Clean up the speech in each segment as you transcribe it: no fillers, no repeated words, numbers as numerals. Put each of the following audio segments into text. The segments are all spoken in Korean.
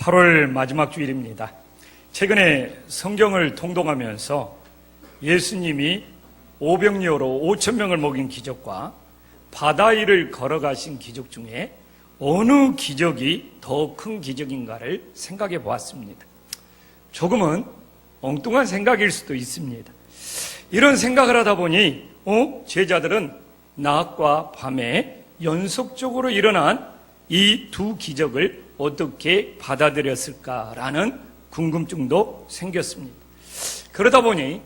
8월 마지막 주일입니다. 최근에 성경을 통독하면서 예수님이 오병이어로 5,000명을 먹인 기적과 바다 위를 걸어가신 기적 중에 어느 기적이 더 큰 기적인가를 생각해 보았습니다. 조금은 엉뚱한 생각일 수도 있습니다. 이런 생각을 하다 보니 제자들은 낮과 밤에 연속적으로 일어난 이 두 기적을 어떻게 받아들였을까라는 궁금증도 생겼습니다. 그러다 보니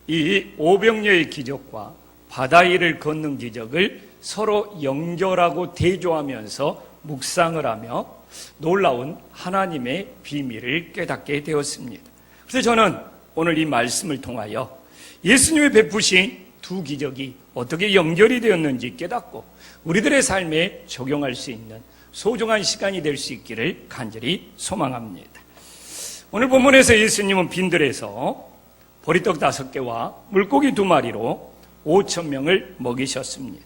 이 오병이어의 기적과 바다 위를 걷는 기적을 서로 연결하고 대조하면서 묵상을 하며 놀라운 하나님의 비밀을 깨닫게 되었습니다. 그래서 저는 오늘 이 말씀을 통하여 예수님이 베푸신 두 기적이 어떻게 연결이 되었는지 깨닫고 우리들의 삶에 적용할 수 있는 소중한 시간이 될 수 있기를 간절히 소망합니다. 오늘 본문에서 예수님은 빈들에서 보리떡 5개와 물고기 2마리로 5,000명을 먹이셨습니다.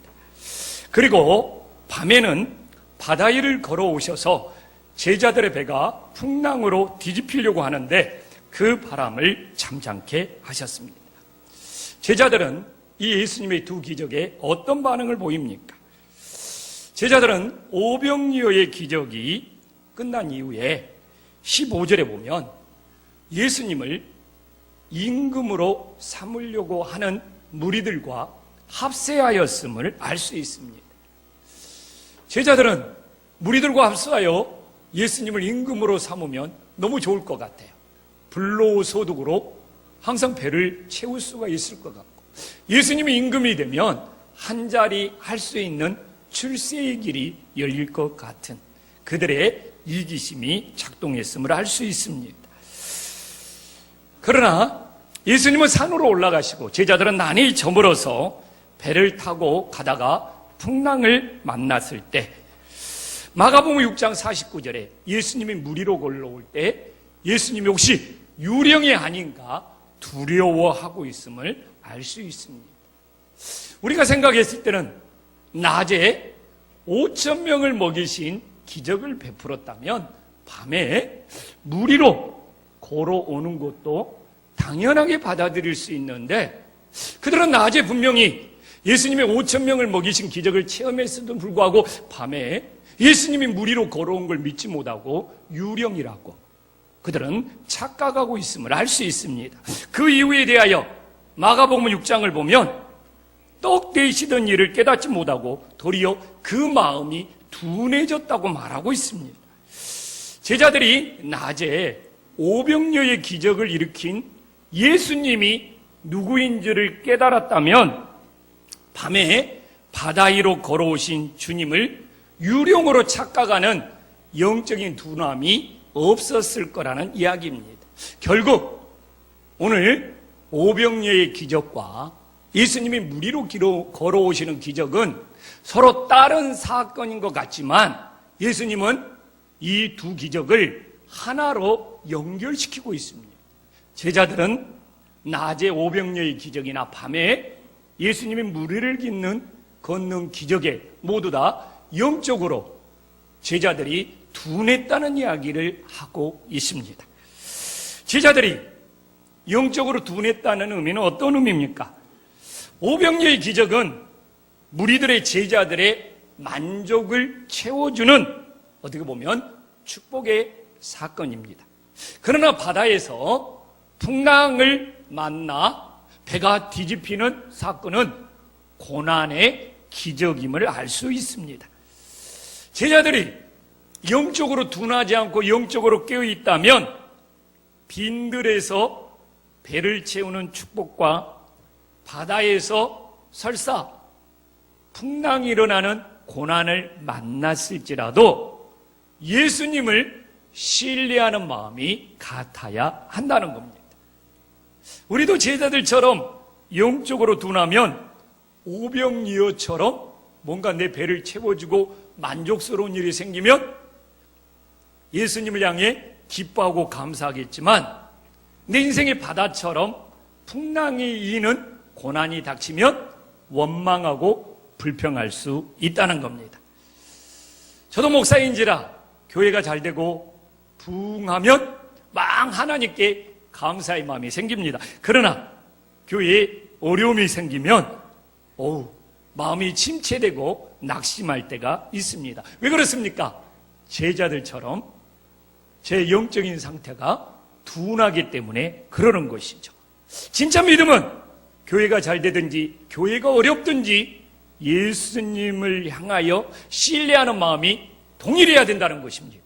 그리고 밤에는 바다 위를 걸어오셔서 제자들의 배가 풍랑으로 뒤집히려고 하는데 그 바람을 잠잠케 하셨습니다. 제자들은 이 예수님의 두 기적에 어떤 반응을 보입니까? 제자들은 오병이어의 기적이 끝난 이후에 15절에 보면 예수님을 임금으로 삼으려고 하는 무리들과 합세하였음을 알 수 있습니다. 제자들은 무리들과 합세하여 예수님을 임금으로 삼으면 너무 좋을 것 같아요. 불로소득으로 항상 배를 채울 수가 있을 것 같고, 예수님이 임금이 되면 한 자리 할 수 있는 출세의 길이 열릴 것 같은 그들의 이기심이 작동했음을 알 수 있습니다. 그러나 예수님은 산으로 올라가시고 제자들은 난이 저물어서 배를 타고 가다가 풍랑을 만났을 때, 마가복음 6장 49절에 예수님이 무리로 걸러올 때 예수님이 혹시 유령이 아닌가 두려워하고 있음을 알 수 있습니다. 우리가 생각했을 때는 낮에 5,000명을 먹이신 기적을 베풀었다면 밤에 무리로 걸어오는 것도 당연하게 받아들일 수 있는데, 그들은 낮에 분명히 예수님의 5,000명을 먹이신 기적을 체험했음에도 불구하고 밤에 예수님이 무리로 걸어온 걸 믿지 못하고 유령이라고 그들은 착각하고 있음을 알 수 있습니다. 그 이유에 대하여 마가복음 6장을 보면 떡 되시던 일을 깨닫지 못하고 도리어 그 마음이 둔해졌다고 말하고 있습니다. 제자들이 낮에 오병이어의 기적을 일으킨 예수님이 누구인지를 깨달았다면 밤에 바다 위로 걸어오신 주님을 유령으로 착각하는 영적인 둔함이 없었을 거라는 이야기입니다. 결국 오늘 오병이어의 기적과 예수님이 무리로 걸어오시는 기적은 서로 다른 사건인 것 같지만 예수님은 이 두 기적을 하나로 연결시키고 있습니다. 제자들은 낮에 오병이어의 기적이나 밤에 예수님이 무리를 걷는 기적에 모두 다 영적으로 제자들이 둔했다는 이야기를 하고 있습니다. 제자들이 영적으로 둔했다는 의미는 어떤 의미입니까? 오병이어의 기적은 무리들의 제자들의 만족을 채워주는 어떻게 보면 축복의 사건입니다. 그러나 바다에서 풍랑을 만나 배가 뒤집히는 사건은 고난의 기적임을 알 수 있습니다. 제자들이 영적으로 둔하지 않고 영적으로 깨어있다면 빈들에서 배를 채우는 축복과 바다에서 설사 풍랑이 일어나는 고난을 만났을지라도 예수님을 신뢰하는 마음이 같아야 한다는 겁니다. 우리도 제자들처럼 영적으로 둔하면 오병이어처럼 뭔가 내 배를 채워주고 만족스러운 일이 생기면 예수님을 향해 기뻐하고 감사하겠지만, 내 인생의 바다처럼 풍랑이 이는 고난이 닥치면 원망하고 불평할 수 있다는 겁니다. 저도 목사인지라 교회가 잘 되고 부응하면 막 하나님께 감사의 마음이 생깁니다. 그러나 교회에 어려움이 생기면 마음이 침체되고 낙심할 때가 있습니다. 왜 그렇습니까? 제자들처럼 제 영적인 상태가 둔하기 때문에 그러는 것이죠. 진짜 믿음은 교회가 잘 되든지 교회가 어렵든지 예수님을 향하여 신뢰하는 마음이 동일해야 된다는 것입니다.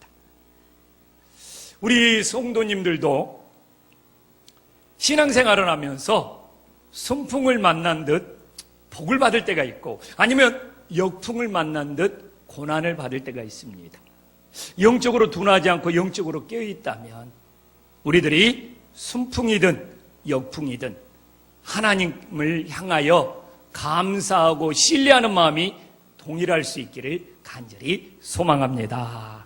우리 성도님들도 신앙생활을 하면서 순풍을 만난 듯 복을 받을 때가 있고 아니면 역풍을 만난 듯 고난을 받을 때가 있습니다. 영적으로 둔하지 않고 영적으로 깨어있다면 우리들이 순풍이든 역풍이든 하나님을 향하여 감사하고 신뢰하는 마음이 동일할 수 있기를 간절히 소망합니다.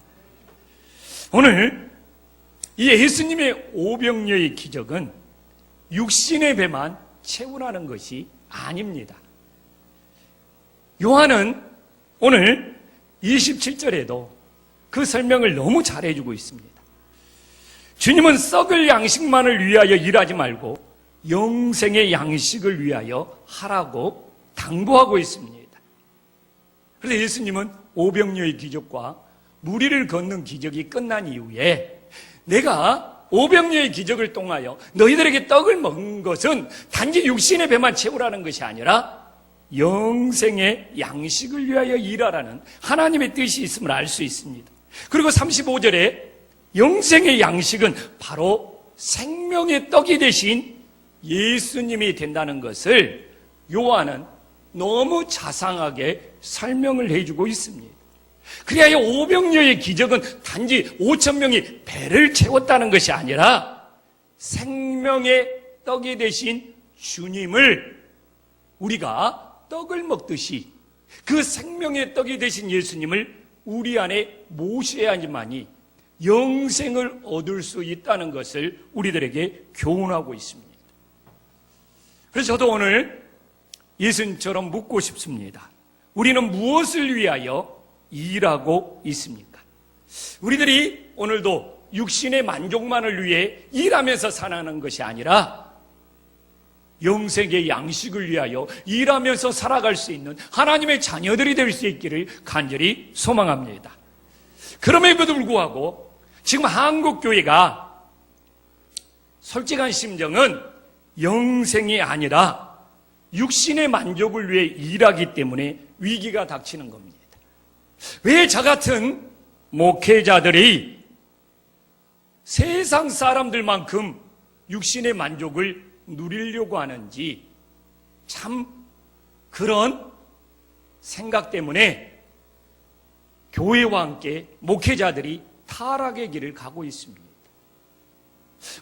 오늘 이 예수님의 오병이어의 기적은 육신의 배만 채우라는 것이 아닙니다. 요한은 오늘 27절에도 그 설명을 너무 잘해주고 있습니다. 주님은 썩을 양식만을 위하여 일하지 말고 영생의 양식을 위하여 하라고 당부하고 있습니다. 그래서 예수님은 오병이어의 기적과 무리를 걷는 기적이 끝난 이후에 내가 오병이어의 기적을 통하여 너희들에게 떡을 먹은 것은 단지 육신의 배만 채우라는 것이 아니라 영생의 양식을 위하여 일하라는 하나님의 뜻이 있음을 알 수 있습니다. 그리고 35절에 영생의 양식은 바로 생명의 떡이 되신 예수님이 된다는 것을 요한은 너무 자상하게 설명을 해주고 있습니다. 그래야 오병이어의 기적은 단지 5,000명이 배를 채웠다는 것이 아니라 생명의 떡이 되신 주님을 우리가 떡을 먹듯이 그 생명의 떡이 되신 예수님을 우리 안에 모셔야지만이 영생을 얻을 수 있다는 것을 우리들에게 교훈하고 있습니다. 그래서 저도 오늘 예수님처럼 묻고 싶습니다. 우리는 무엇을 위하여 일하고 있습니까? 우리들이 오늘도 육신의 만족만을 위해 일하면서 살아가는 것이 아니라 영생의 양식을 위하여 일하면서 살아갈 수 있는 하나님의 자녀들이 될 수 있기를 간절히 소망합니다. 그럼에도 불구하고 지금 한국교회가 솔직한 심정은 영생이 아니라 육신의 만족을 위해 일하기 때문에 위기가 닥치는 겁니다. 왜 저 같은 목회자들이 세상 사람들만큼 육신의 만족을 누리려고 하는지 참 그런 생각 때문에 교회와 함께 목회자들이 타락의 길을 가고 있습니다.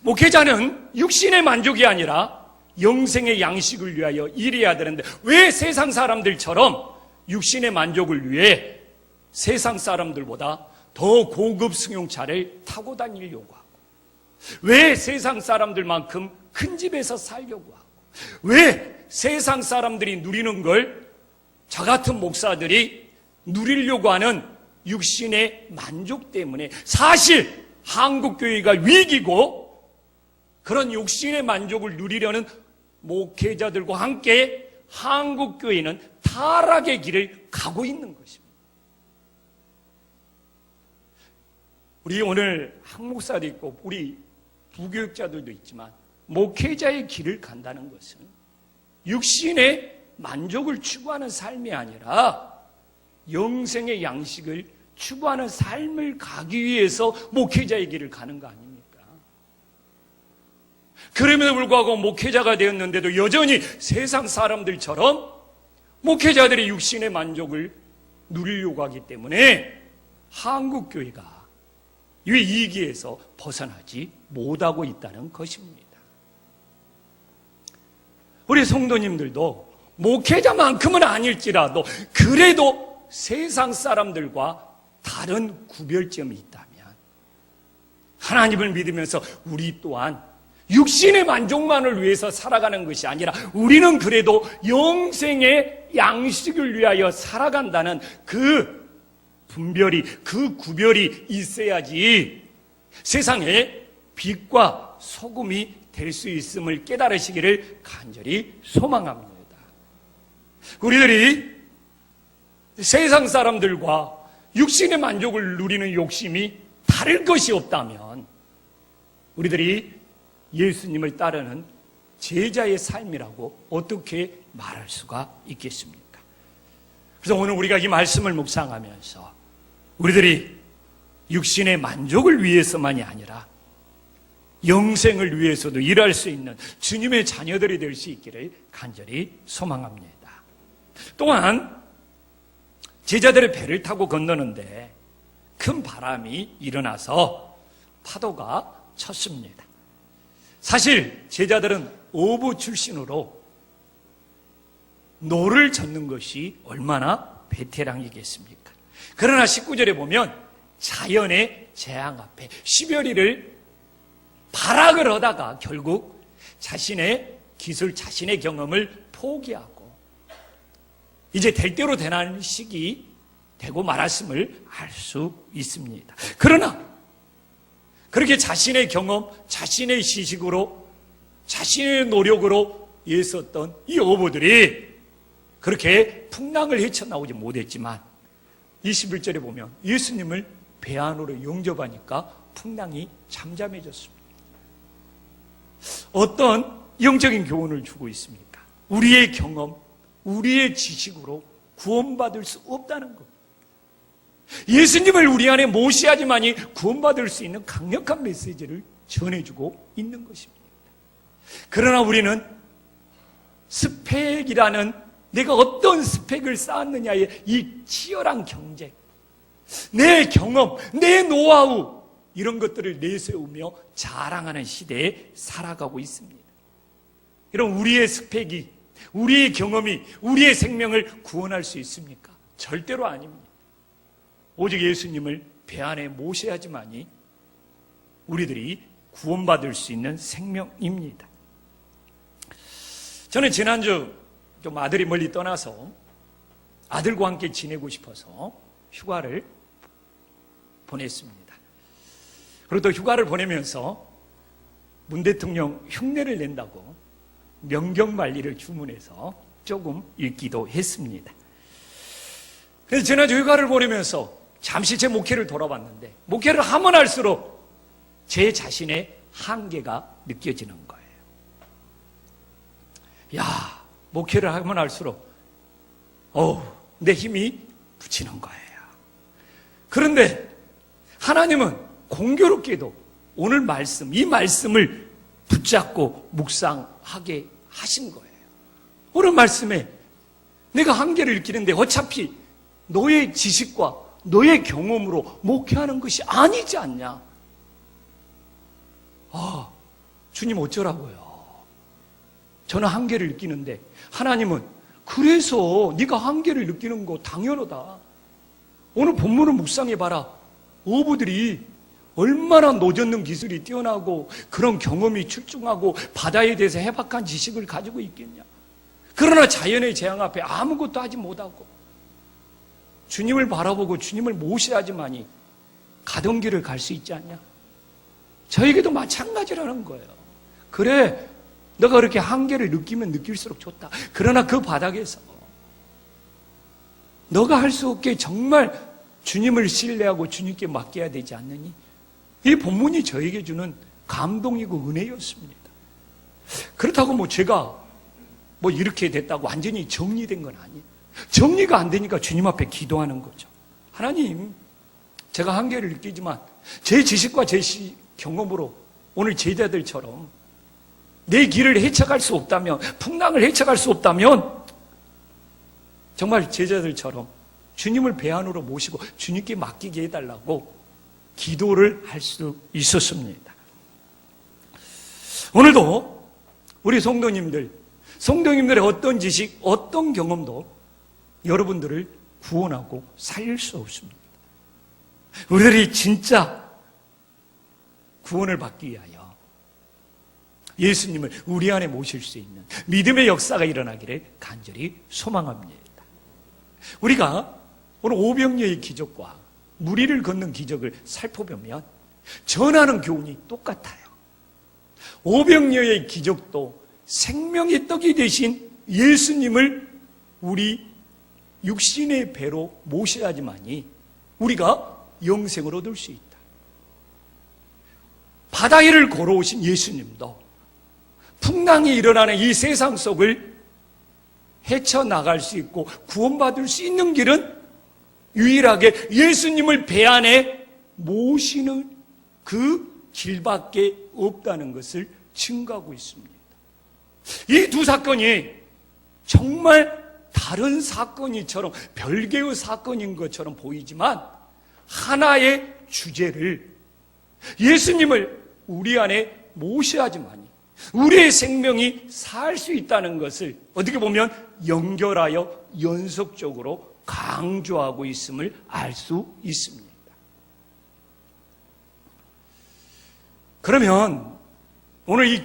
목회자는 육신의 만족이 아니라 영생의 양식을 위하여 일해야 되는데 왜 세상 사람들처럼 육신의 만족을 위해 세상 사람들보다 더 고급 승용차를 타고 다니려고 하고 왜 세상 사람들만큼 큰 집에서 살려고 하고 왜 세상 사람들이 누리는 걸 저 같은 목사들이 누리려고 하는 육신의 만족 때문에 사실 한국교회가 위기고 그런 육신의 만족을 누리려는 목회자들과 함께 한국교회는 타락의 길을 가고 있는 것입니다. 우리 오늘 한목사도 있고 우리 부교육자들도 있지만 목회자의 길을 간다는 것은 육신의 만족을 추구하는 삶이 아니라 영생의 양식을 추구하는 삶을 가기 위해서 목회자의 길을 가는 거 아닙니까? 그럼에도 불구하고 목회자가 되었는데도 여전히 세상 사람들처럼 목회자들의 육신의 만족을 누리려고 하기 때문에 한국교회가 이 위기에서 벗어나지 못하고 있다는 것입니다. 우리 성도님들도 목회자만큼은 아닐지라도 그래도 세상 사람들과 다른 구별점이 있다면 하나님을 믿으면서 우리 또한 육신의 만족만을 위해서 살아가는 것이 아니라 우리는 그래도 영생의 양식을 위하여 살아간다는 그 분별이, 그 구별이 있어야지 세상에 빛과 소금이 될 수 있음을 깨달으시기를 간절히 소망합니다. 우리들이 세상 사람들과 육신의 만족을 누리는 욕심이 다를 것이 없다면 우리들이 예수님을 따르는 제자의 삶이라고 어떻게 말할 수가 있겠습니까? 그래서 오늘 우리가 이 말씀을 묵상하면서 우리들이 육신의 만족을 위해서만이 아니라 영생을 위해서도 일할 수 있는 주님의 자녀들이 될 수 있기를 간절히 소망합니다. 또한 제자들의 배를 타고 건너는데 큰 바람이 일어나서 파도가 쳤습니다. 사실 제자들은 어부 출신으로 노를 젓는 것이 얼마나 베테랑이겠습니까? 그러나 19절에 보면 자연의 재앙 앞에 10여리를 발악을 하다가 결국 자신의 기술, 자신의 경험을 포기하고 이제 될 대로 되는 시기 되고 말았음을 알 수 있습니다. 그러나 그렇게 자신의 경험, 자신의 지식으로, 자신의 노력으로 애썼던 이 어부들이 그렇게 풍랑을 헤쳐나오지 못했지만 21절에 보면 예수님을 배 안으로 영접하니까 풍랑이 잠잠해졌습니다. 어떤 영적인 교훈을 주고 있습니까? 우리의 경험, 우리의 지식으로 구원받을 수 없다는 것. 예수님을 우리 안에 모셔야지만이 구원받을 수 있는 강력한 메시지를 전해주고 있는 것입니다. 그러나 우리는 스펙이라는 내가 어떤 스펙을 쌓았느냐의 이 치열한 경쟁, 내 경험, 내 노하우 이런 것들을 내세우며 자랑하는 시대에 살아가고 있습니다. 이런 우리의 스펙이, 우리의 경험이 우리의 생명을 구원할 수 있습니까? 절대로 아닙니다. 오직 예수님을 배 안에 모셔야지만이 우리들이 구원받을 수 있는 생명입니다. 저는 지난주 좀 아들이 멀리 떠나서 아들과 함께 지내고 싶어서 휴가를 보냈습니다. 그리고 또 휴가를 보내면서 문 대통령 흉내를 낸다고 명경만리를 주문해서 조금 읽기도 했습니다. 그래서 지난주 휴가를 보내면서 잠시 제 목회를 돌아봤는데 목회를 하면 할수록 제 자신의 한계가 느껴지는 거예요. 야, 목회를 하면 할수록 내 힘이 붙이는 거예요. 그런데 하나님은 공교롭게도 오늘 말씀, 이 말씀을 붙잡고 묵상하게 하신 거예요. 오늘 말씀에 내가 한계를 느끼는데 어차피 너의 지식과 너의 경험으로 목회하는 것이 아니지 않냐? 주님 어쩌라고요? 저는 한계를 느끼는데 하나님은 그래서 네가 한계를 느끼는 거 당연하다. 오늘 본문을 묵상해봐라. 어부들이 얼마나 노젓는 기술이 뛰어나고 그런 경험이 출중하고 바다에 대해서 해박한 지식을 가지고 있겠냐. 그러나 자연의 재앙 앞에 아무것도 하지 못하고 주님을 바라보고 주님을 모셔야지만이 가던 길을 갈 수 있지 않냐. 저에게도 마찬가지라는 거예요. 그래, 너가 그렇게 한계를 느끼면 느낄수록 좋다. 그러나 그 바닥에서 너가 할 수 없게 정말 주님을 신뢰하고 주님께 맡겨야 되지 않느니? 이 본문이 저에게 주는 감동이고 은혜였습니다. 그렇다고 제가 이렇게 됐다고 완전히 정리된 건 아니에요. 정리가 안 되니까 주님 앞에 기도하는 거죠. 하나님, 제가 한계를 느끼지만 제 지식과 제 경험으로 오늘 제자들처럼 내 길을 헤쳐갈 수 없다면, 풍랑을 헤쳐갈 수 없다면 정말 제자들처럼 주님을 배 안으로 모시고 주님께 맡기게 해달라고 기도를 할 수 있었습니다. 오늘도 우리 성도님들의 어떤 지식, 어떤 경험도 여러분들을 구원하고 살릴 수 없습니다. 우리들이 진짜 구원을 받기 위하여 예수님을 우리 안에 모실 수 있는 믿음의 역사가 일어나기를 간절히 소망합니다. 우리가 오늘 오병이어의 기적과 무리를 걷는 기적을 살펴보면 전하는 교훈이 똑같아요. 오병이어의 기적도 생명의 떡이 되신 예수님을 우리 육신의 배로 모셔야지만이 우리가 영생을 얻을 수 있다. 바다 위를 걸어오신 예수님도 풍랑이 일어나는 이 세상 속을 헤쳐나갈 수 있고 구원받을 수 있는 길은 유일하게 예수님을 배 안에 모시는 그 길밖에 없다는 것을 증거하고 있습니다. 이 두 사건이 정말 다른 사건이처럼 별개의 사건인 것처럼 보이지만 하나의 주제를 예수님을 우리 안에 모셔야지만이 우리의 생명이 살 수 있다는 것을 어떻게 보면 연결하여 연속적으로 강조하고 있음을 알 수 있습니다. 그러면 오늘 이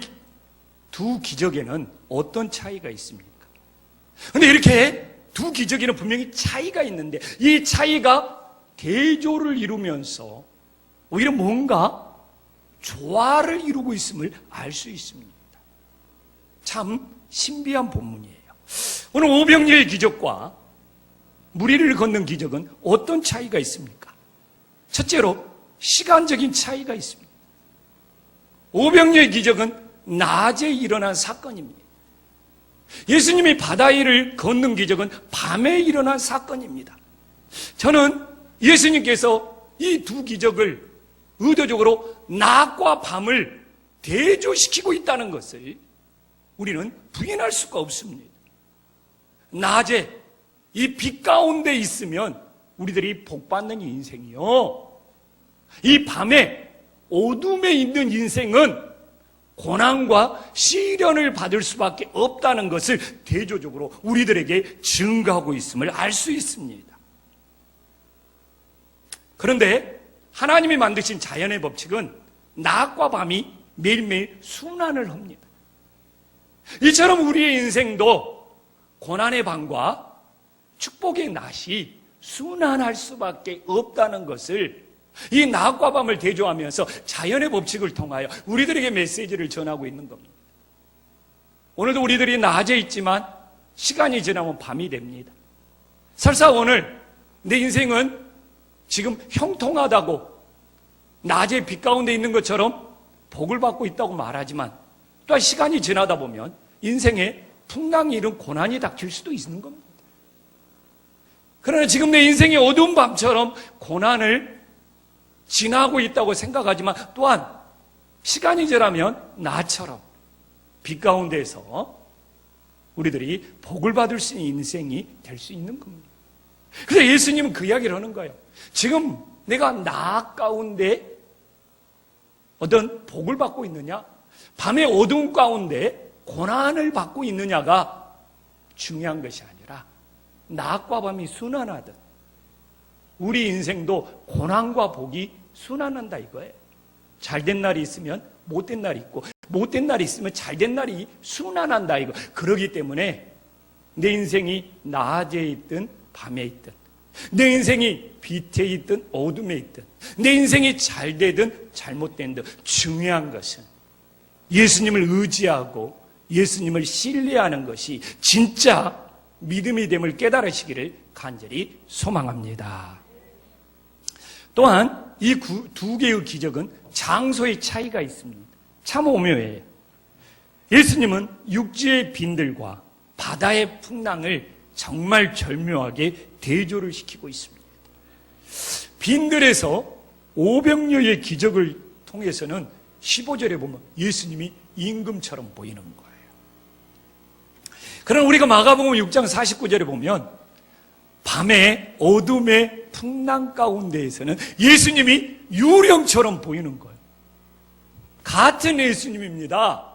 두 기적에는 어떤 차이가 있습니까? 그런데 이렇게 두 기적에는 분명히 차이가 있는데 이 차이가 대조를 이루면서 오히려 뭔가 조화를 이루고 있음을 알 수 있습니다. 참 신비한 본문이에요. 오늘 오병이어의 기적과 무리를 걷는 기적은 어떤 차이가 있습니까? 첫째로 시간적인 차이가 있습니다. 오병이어의 기적은 낮에 일어난 사건입니다. 예수님이 바다 위를 걷는 기적은 밤에 일어난 사건입니다. 저는 예수님께서 이 두 기적을 의도적으로 낮과 밤을 대조시키고 있다는 것을 우리는 부인할 수가 없습니다. 낮에 이 빛 가운데 있으면 우리들이 복받는 인생이요. 이 밤에 어둠에 있는 인생은 고난과 시련을 받을 수밖에 없다는 것을 대조적으로 우리들에게 증거하고 있음을 알 수 있습니다. 그런데 하나님이 만드신 자연의 법칙은 낮과 밤이 매일매일 순환을 합니다. 이처럼 우리의 인생도 고난의 밤과 축복의 낮이 순환할 수밖에 없다는 것을 이 낮과 밤을 대조하면서 자연의 법칙을 통하여 우리들에게 메시지를 전하고 있는 겁니다. 오늘도 우리들이 낮에 있지만 시간이 지나면 밤이 됩니다. 설사 오늘 내 인생은 지금 형통하다고 낮에 빛 가운데 있는 것처럼 복을 받고 있다고 말하지만 또한 시간이 지나다 보면 인생에 풍랑이 이런 고난이 닥칠 수도 있는 겁니다. 그러나 지금 내 인생이 어두운 밤처럼 고난을 지나고 있다고 생각하지만 또한 시간이 지나면 나처럼 빛 가운데서 우리들이 복을 받을 수 있는 인생이 될 수 있는 겁니다. 그래서 예수님은 그 이야기를 하는 거예요. 지금 내가 나 가운데 어떤 복을 받고 있느냐, 밤의 어두움 가운데 고난을 받고 있느냐가 중요한 것이 아니라 낮과 밤이 순환하듯 우리 인생도 고난과 복이 순환한다 이거예요. 잘된 날이 있으면 못된 날이 있고 못된 날이 있으면 잘된 날이 순환한다 이거. 그러기 때문에 내 인생이 낮에 있든 밤에 있든 내 인생이 빛에 있든 어둠에 있든 내 인생이 잘 되든 잘못된 듯 중요한 것은 예수님을 의지하고 예수님을 신뢰하는 것이 진짜 믿음이 됨을 깨달으시기를 간절히 소망합니다. 또한 이 두 개의 기적은 장소의 차이가 있습니다. 참 오묘해요. 예수님은 육지의 빈들과 바다의 풍랑을 정말 절묘하게 대조를 시키고 있습니다. 빈들에서 오병이어의 기적을 통해서는 15절에 보면 예수님이 임금처럼 보이는 거예요. 그러나 우리가 마가복음 6장 49절에 보면 밤에 어둠의 풍랑 가운데에서는 예수님이 유령처럼 보이는 거예요. 같은 예수님입니다.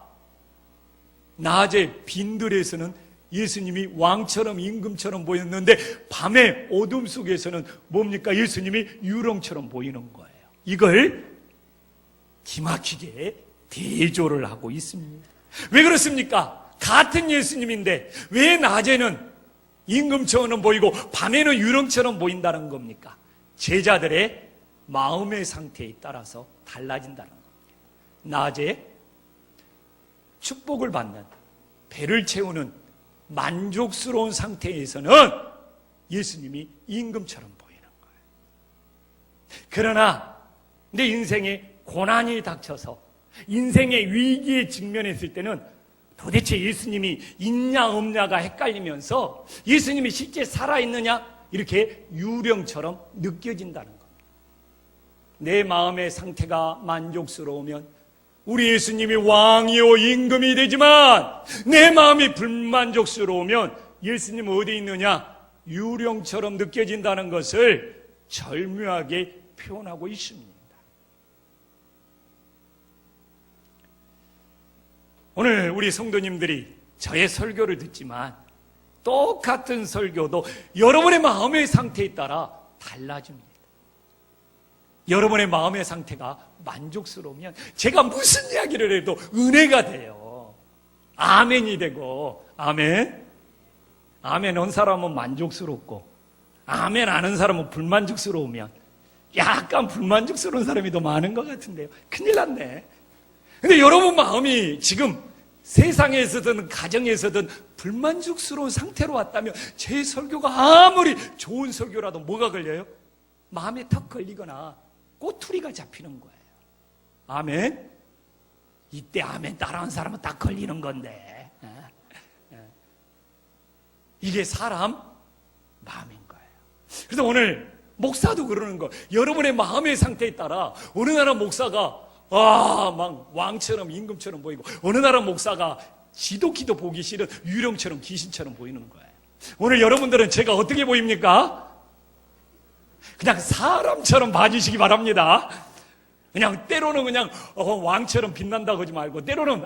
낮에 빈들에서는 예수님이 왕처럼 임금처럼 보였는데 밤의 어둠 속에서는 뭡니까? 예수님이 유령처럼 보이는 거예요. 이걸 기막히게 대조를 하고 있습니다. 왜 그렇습니까? 같은 예수님인데 왜 낮에는 임금처럼 보이고 밤에는 유령처럼 보인다는 겁니까? 제자들의 마음의 상태에 따라서 달라진다는 겁니다. 낮에 축복을 받는, 배를 채우는 만족스러운 상태에서는 예수님이 임금처럼 보이는 거예요. 그러나 내 인생에 고난이 닥쳐서 인생의 위기에 직면했을 때는 도대체 예수님이 있냐 없냐가 헷갈리면서 예수님이 실제 살아있느냐 이렇게 유령처럼 느껴진다는 겁니다. 내 마음의 상태가 만족스러우면 우리 예수님이 왕이요 임금이 되지만 내 마음이 불만족스러우면 예수님은 어디 있느냐? 유령처럼 느껴진다는 것을 절묘하게 표현하고 있습니다. 오늘 우리 성도님들이 저의 설교를 듣지만 똑같은 설교도 여러분의 마음의 상태에 따라 달라집니다. 여러분의 마음의 상태가 만족스러우면 제가 무슨 이야기를 해도 은혜가 돼요. 아멘이 되고, 아멘. 아멘 한 사람은 만족스럽고, 아멘 아는 사람은 불만족스러우면 약간 불만족스러운 사람이 더 많은 것 같은데요. 큰일 났네. 근데 여러분 마음이 지금 세상에서든 가정에서든 불만족스러운 상태로 왔다면 제 설교가 아무리 좋은 설교라도 뭐가 걸려요? 마음에 턱 걸리거나 꼬투리가 잡히는 거예요. 아멘? 이때 아멘 따라하는 사람은 딱 걸리는 건데. 이게 사람 마음인 거예요. 그래서 오늘 목사도 그러는 거. 여러분의 마음의 상태에 따라 어느 나라 목사가 막 왕처럼 임금처럼 보이고 어느 나라 목사가 지독히도 보기 싫은 유령처럼 귀신처럼 보이는 거예요. 오늘 여러분들은 제가 어떻게 보입니까? 그냥 사람처럼 봐주시기 바랍니다. 그냥 때로는 그냥 왕처럼 빛난다고 하지 말고 때로는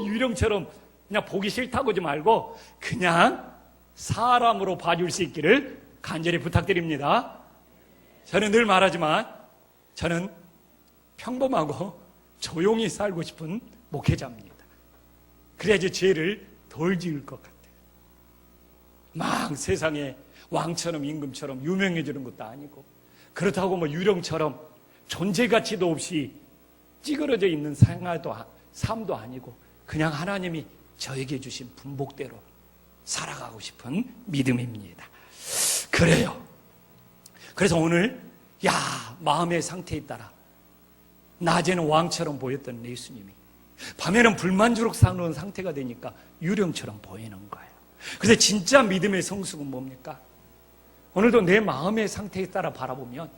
유령처럼 그냥 보기 싫다고 하지 말고 그냥 사람으로 봐줄 수 있기를 간절히 부탁드립니다. 저는 늘 말하지만 저는 평범하고 조용히 살고 싶은 목회자입니다. 그래야지 죄를 덜 지을 것 같아요. 막 세상에 왕처럼 임금처럼 유명해지는 것도 아니고 그렇다고 뭐 유령처럼 존재가치도 없이 찌그러져 있는 삶도 아니고 그냥 하나님이 저에게 주신 분복대로 살아가고 싶은 믿음입니다. 그래요. 그래서 오늘 마음의 상태에 따라 낮에는 왕처럼 보였던 예수님이 밤에는 불만족스러운 상태가 되니까 유령처럼 보이는 거예요. 그래서 진짜 믿음의 성숙은 뭡니까? 오늘도 내 마음의 상태에 따라 바라보면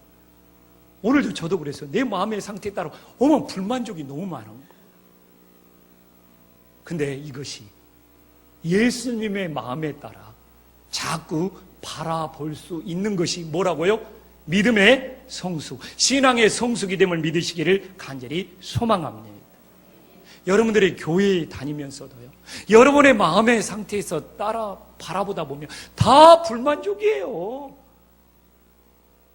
오늘도 저도 그랬어요. 내 마음의 상태에 따라 불만족이 너무 많은 거예요. 근데 이것이 예수님의 마음에 따라 자꾸 바라볼 수 있는 것이 뭐라고요? 믿음의 성숙, 신앙의 성숙이 됨을 믿으시기를 간절히 소망합니다. 여러분들이 교회에 다니면서도요, 여러분의 마음의 상태에서 따라 바라보다 보면 다 불만족이에요.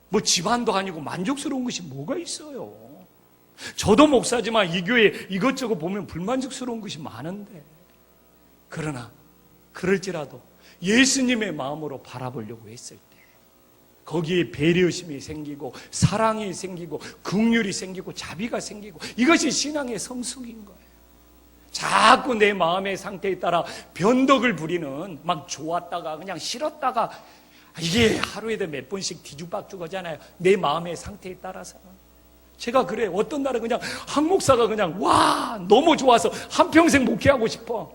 뭐 집안도 아니고 만족스러운 것이 뭐가 있어요? 저도 목사지만 이 교회 이것저것 보면 불만족스러운 것이 많은데, 그러나 그럴지라도 예수님의 마음으로 바라보려고 했을 때 거기에 배려심이 생기고 사랑이 생기고 긍휼이 생기고 자비가 생기고 이것이 신앙의 성숙인 거예요. 자꾸 내 마음의 상태에 따라 변덕을 부리는, 막 좋았다가 그냥 싫었다가, 이게 하루에도 몇 번씩 뒤죽박죽 하잖아요. 내 마음의 상태에 따라서는. 제가 그래, 어떤 날은 그냥 한 목사가 그냥 너무 좋아서 한평생 목회하고 싶어.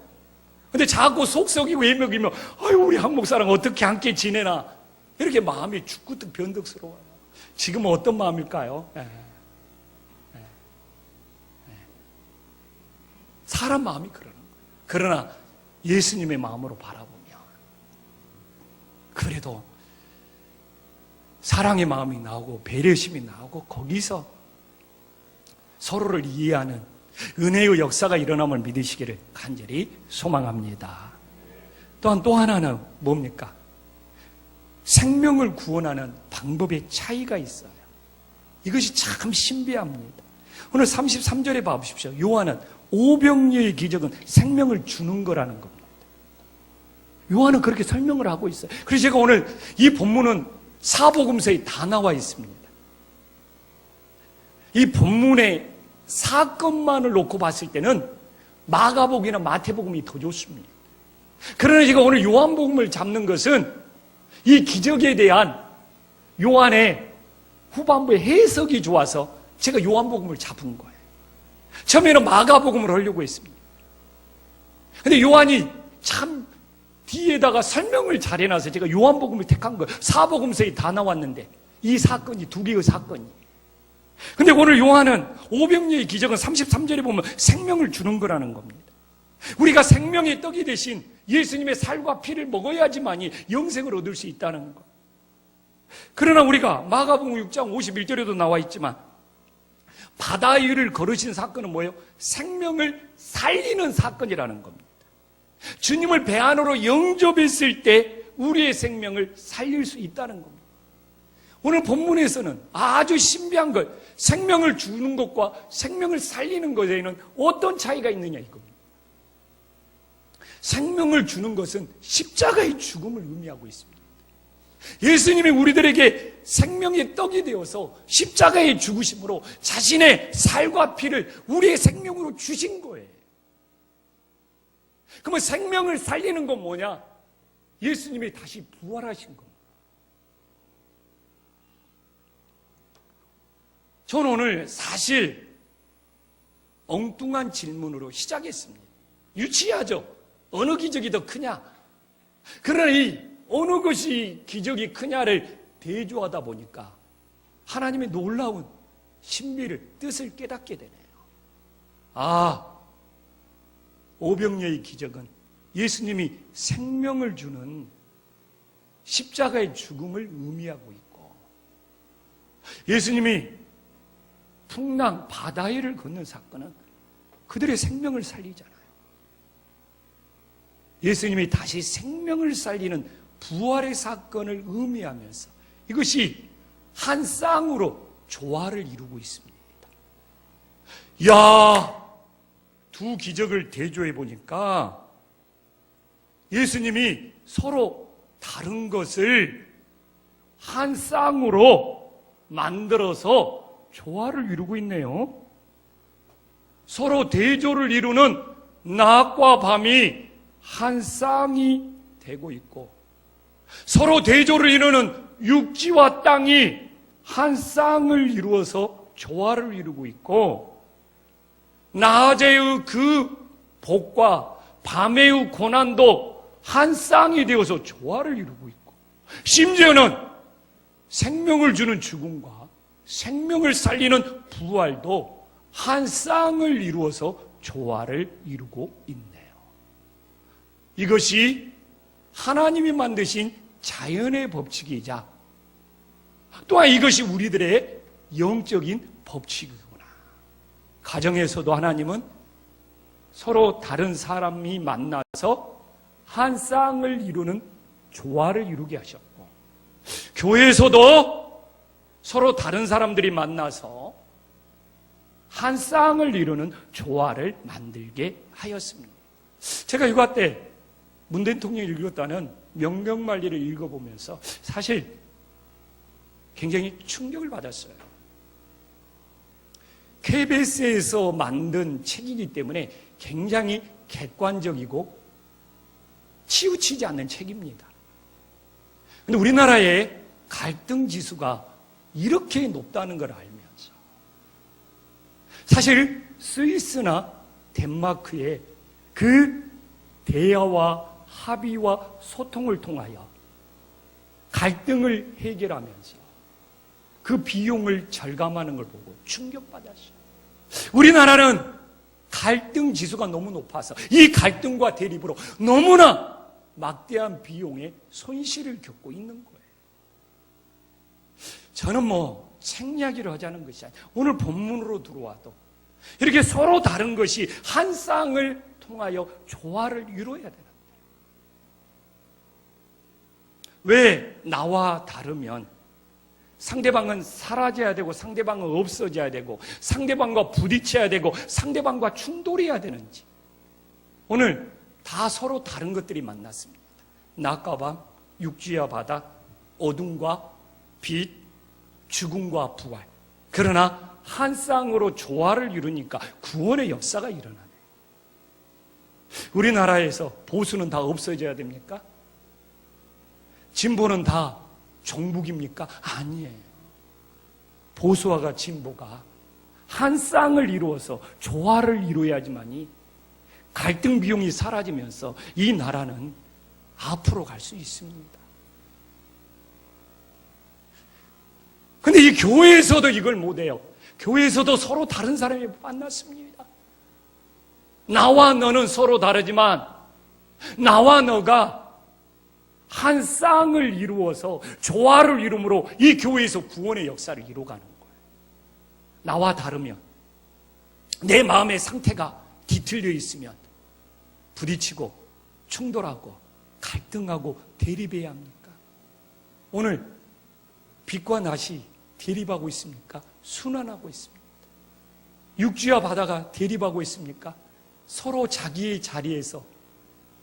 근데 자꾸 속썩이고 애먹이면 우리 한 목사랑 어떻게 함께 지내나, 이렇게 마음이 죽구뚝 변덕스러워요. 지금은 어떤 마음일까요? 사람 마음이 그러는 거예요. 그러나 예수님의 마음으로 바라보면 그래도 사랑의 마음이 나오고 배려심이 나오고 거기서 서로를 이해하는 은혜의 역사가 일어남을 믿으시기를 간절히 소망합니다. 또한 또 하나는 뭡니까? 생명을 구원하는 방법의 차이가 있어요. 이것이 참 신비합니다. 오늘 33절에 봐보십시오. 요한은 오병이어의 기적은 생명을 주는 거라는 겁니다. 요한은 그렇게 설명을 하고 있어요. 그래서 제가 오늘 이 본문은 사복음서에 다 나와 있습니다. 이 본문의 사건만을 놓고 봤을 때는 마가복음이나 마태복음이 더 좋습니다. 그러나 제가 오늘 요한복음을 잡는 것은 이 기적에 대한 요한의 후반부의 해석이 좋아서 제가 요한복음을 잡은 거예요. 처음에는 마가복음을 하려고 했습니다. 근데 요한이 참 뒤에다가 설명을 잘 해놔서 제가 요한복음을 택한 거예요. 사복음서에 다 나왔는데 이 사건이 두 개의 사건이. 근데 오늘 요한은 오병이의 기적은 33절에 보면 생명을 주는 거라는 겁니다. 우리가 생명의 떡이 되신 예수님의 살과 피를 먹어야지만이 영생을 얻을 수 있다는 것. 그러나 우리가 마가복음 6장 51절에도 나와 있지만 바다 위를 걸으신 사건은 뭐예요? 생명을 살리는 사건이라는 겁니다. 주님을 배 안으로 영접했을 때 우리의 생명을 살릴 수 있다는 겁니다. 오늘 본문에서는 아주 신비한 것, 생명을 주는 것과 생명을 살리는 것에는 어떤 차이가 있느냐 이겁니다. 생명을 주는 것은 십자가의 죽음을 의미하고 있습니다. 예수님이 우리들에게 생명의 떡이 되어서 십자가의 죽으심으로 자신의 살과 피를 우리의 생명으로 주신 거예요. 그러면 생명을 살리는 건 뭐냐? 예수님이 다시 부활하신 겁니다. 저는 오늘 사실 엉뚱한 질문으로 시작했습니다. 유치하죠? 어느 기적이 더 크냐? 그러나 이 어느 것이 기적이 크냐를 대조하다 보니까 하나님의 놀라운 신비를, 뜻을 깨닫게 되네요. 오병이의 기적은 예수님이 생명을 주는 십자가의 죽음을 의미하고 있고, 예수님이 풍랑 바다 위를 걷는 사건은 그들의 생명을 살리잖아요. 예수님이 다시 생명을 살리는 부활의 사건을 의미하면서 이것이 한 쌍으로 조화를 이루고 있습니다. 두 기적을 대조해 보니까 예수님이 서로 다른 것을 한 쌍으로 만들어서 조화를 이루고 있네요. 서로 대조를 이루는 낮과 밤이 한 쌍이 되고 있고, 서로 대조를 이루는 육지와 땅이 한 쌍을 이루어서 조화를 이루고 있고, 낮의 그 복과 밤의 고난도 한 쌍이 되어서 조화를 이루고 있고, 심지어는 생명을 주는 죽음과 생명을 살리는 부활도 한 쌍을 이루어서 조화를 이루고 있네요. 이것이 하나님이 만드신 자연의 법칙이자 또한 이것이 우리들의 영적인 법칙이구나. 가정에서도 하나님은 서로 다른 사람이 만나서 한 쌍을 이루는 조화를 이루게 하셨고, 교회에서도 서로 다른 사람들이 만나서 한 쌍을 이루는 조화를 만들게 하였습니다. 제가 휴가 때 문 대통령이 읽었다는 명명만리를 읽어보면서 사실 굉장히 충격을 받았어요. KBS에서 만든 책이기 때문에 굉장히 객관적이고 치우치지 않는 책입니다. 그런데 우리나라의 갈등 지수가 이렇게 높다는 걸 알면서, 사실 스위스나 덴마크의 그 대화와 합의와 소통을 통하여 갈등을 해결하면서 그 비용을 절감하는 걸 보고 충격받았어요. 우리나라는 갈등 지수가 너무 높아서 이 갈등과 대립으로 너무나 막대한 비용의 손실을 겪고 있는 거예요. 저는 책 이야기를 하자는 것이 아니라 오늘 본문으로 들어와도 이렇게 서로 다른 것이 한 쌍을 통하여 조화를 이루어야 되는 거예요. 왜 나와 다르면 상대방은 사라져야 되고 상대방은 없어져야 되고 상대방과 부딪혀야 되고 상대방과 충돌해야 되는지, 오늘 다 서로 다른 것들이 만났습니다. 낮과 밤, 육지와 바다, 어둠과 빛, 죽음과 부활. 그러나 한 쌍으로 조화를 이루니까 구원의 역사가 일어나네. 우리나라에서 보수는 다 없어져야 됩니까? 진보는 다 종북입니까? 아니에요. 보수와 진보가 한 쌍을 이루어서 조화를 이루어야지만이 갈등 비용이 사라지면서 이 나라는 앞으로 갈 수 있습니다. 근데 이 교회에서도 이걸 못해요. 교회에서도 서로 다른 사람이 만났습니다. 나와 너는 서로 다르지만 나와 너가 한 쌍을 이루어서 조화를 이룸으로 이 교회에서 구원의 역사를 이루어가는 거예요. 나와 다르면, 내 마음의 상태가 뒤틀려 있으면 부딪히고 충돌하고 갈등하고 대립해야 합니까? 오늘 빛과 낮이 대립하고 있습니까? 순환하고 있습니다. 육지와 바다가 대립하고 있습니까? 서로 자기의 자리에서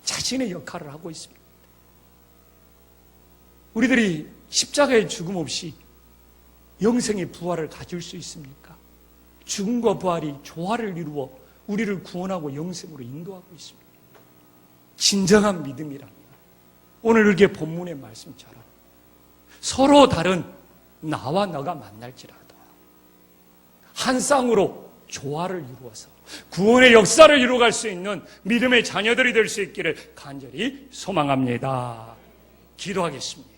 자신의 역할을 하고 있습니다. 우리들이 십자가의 죽음 없이 영생의 부활을 가질 수 있습니까? 죽음과 부활이 조화를 이루어 우리를 구원하고 영생으로 인도하고 있습니다. 진정한 믿음이랍니다. 오늘 이렇게 본문의 말씀처럼 서로 다른 나와 너가 만날지라도 한 쌍으로 조화를 이루어서 구원의 역사를 이루어갈 수 있는 믿음의 자녀들이 될 수 있기를 간절히 소망합니다. 기도하겠습니다.